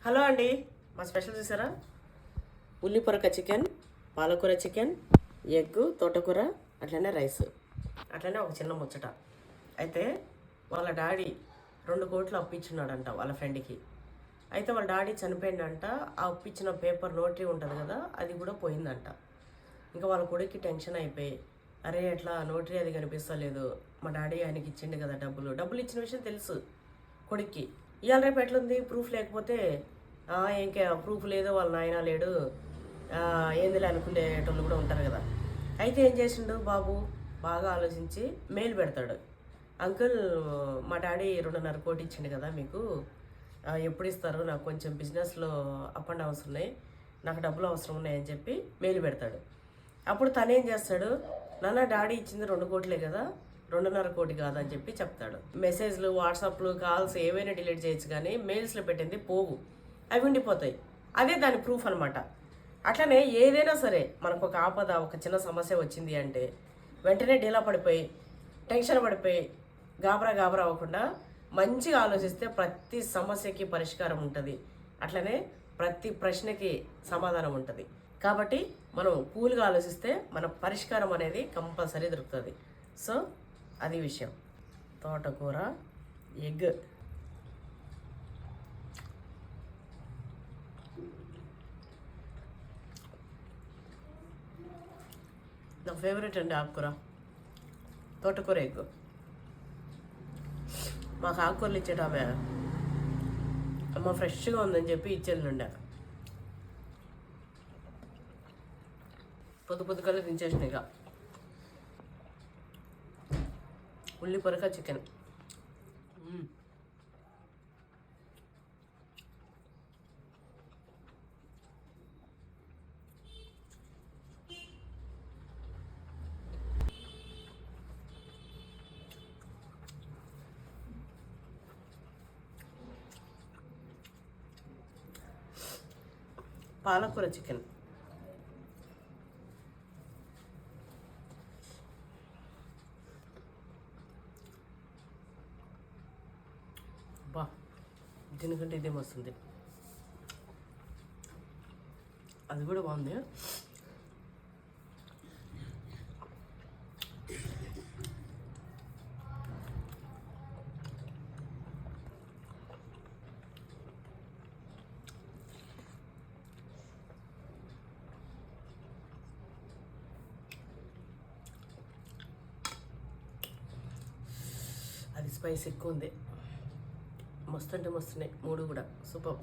Hello అండి, మా special చూసారా? ఉల్లిపొరక చికెన్, పాలకూర చికెన్, ఎగ్, తోటకూర, అట్లనే రైస్, అట్లనే ఒక చిన్న ముచ్చట. అయితే వాళ్ళ డాడీ 2 కోట్లు అప్పించున్నాడంట వాళ్ళ ఫ్రెండ్కి. అయితే వాళ్ళ డాడీ చనిపోయిందంట. ఆ అప్పించిన పేపర్ నోటరీ ఉంటుంది కదా, అది కూడా పోయిందంట. ఇంకా వాళ్ళ కొడుక్కి టెన్షన్ అయిపోయి, అరే ఎట్లా నోటరీ అది కనిపిస్తలేదు, మా డాడీ ఆయనకి ఇచ్చిండు కదా డబ్బులు ఇచ్చిన విషయం తెలుసు కొడుక్కి. ఇవాళ రేపు ఎట్లుంది, ప్రూఫ్ లేకపోతే ఇంకా ప్రూఫ్ లేదు, వాళ్ళ నాయన లేడు, ఏందిలే అనుకునేటోళ్ళు కూడా ఉంటారు కదా. అయితే ఏం చేసిండు బాబు, బాగా ఆలోచించి మెయిల్ పెడతాడు. అంకుల్, మా డాడీ 2.5 కోటి ఇచ్చిండు కదా మీకు, ఎప్పుడు ఇస్తారు, నాకు కొంచెం బిజినెస్లో అప్ అండ్ డౌన్స్ ఉన్నాయి, నాకు డబ్బులు అవసరం ఉన్నాయని చెప్పి మెయిల్ పెడతాడు. అప్పుడు తనేం చేస్తాడు, నాన్న డాడీ ఇచ్చింది 2 కోట్లే కదా, 2.5 కోటి కాదని చెప్పి చెప్తాడు. మెసేజ్లు, వాట్సాప్లు, కాల్స్ ఏవైనా డిలీట్ చేయొచ్చు, కానీ మెయిల్స్లో పెట్టింది పోవు, అవి ఉండిపోతాయి. అదే దాని ప్రూఫ్ అనమాట. అట్లనే ఏదైనా సరే మనకు ఒక ఆపద, ఒక చిన్న సమస్య వచ్చింది అంటే వెంటనే డీలా పడిపోయి, టెన్షన్ పడిపోయి, గాబరా అవ్వకుండా మంచిగా ఆలోచిస్తే ప్రతి సమస్యకి పరిష్కారం ఉంటుంది. అట్లనే ప్రతి ప్రశ్నకి సమాధానం ఉంటుంది. కాబట్టి మనం కూల్గా ఆలోచిస్తే మన పరిష్కారం అనేది కంపల్సరీ దొరుకుతుంది. సో అది విషయం. తోటకూర, ఎగ్, నా ఫేవరెట్ అండి ఆకుకూర, తోటకూర, ఎగ్. మాకు ఆకుకూరలు ఇచ్చేట ఆమె అమ్మ ఫ్రెష్గా ఉందని చెప్పి ఇచ్చేళ్ళుండే. పొద్దుకల్లా తినేసిన ఇక ఉల్లిపొరక చికెన్. పాలకూర చికెన్. బా, దీనికంటే ఇదేం వస్తుంది, అది కూడా బాగుంది. అది స్పైస్ ఎక్కువ ఉంది. మస్తు అంటే మస్తున్నాయి 3 కూడా, సూపర్.